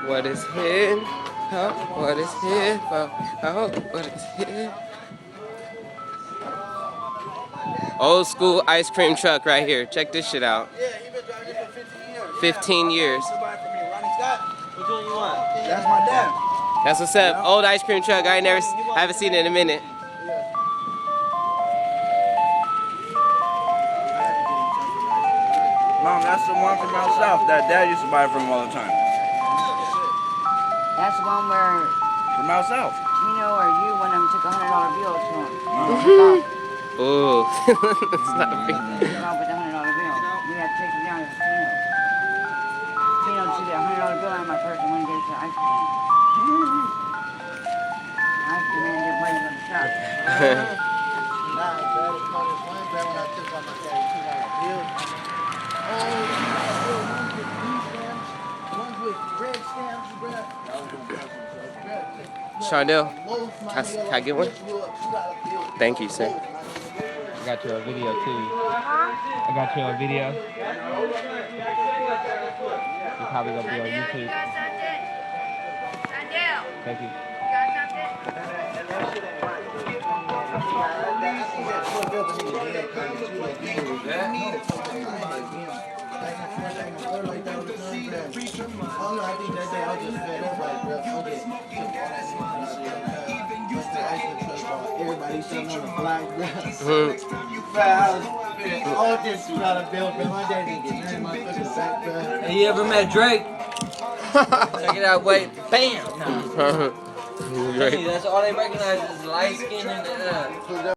What is hid? Huh? What is hid? Oh, what is hid? Old school ice cream truck right here. Check this shit out. Yeah, he been driving this for 15 15 years. years. Which one you want? That's my dad. That's what's up. Old ice cream truck. I haven't seen it in a minute. Mom, that's the one from out south that Dad used to buy from all the time. That's the one where From out south. Tino or you one of them took $100 bill to him. Ooh, that's not a big. Took off with the $100 bill. We had to take him down to Tino. Tino took a $100 bill out of my purse and went and gave it to ice cream. Ice cream man didn't play in the shop. Shardell, can I get one? Thank you, sir. I got you a video too. I got you a video. You're probably gonna be on YouTube. Thank you. Everybody sitting on the black grass. All this $2 bill, man. My dad didn't get married, my fucking back, bro. Hey, you ever met Drake? Check it out, wait, bam! No. That's all they recognize is light skin and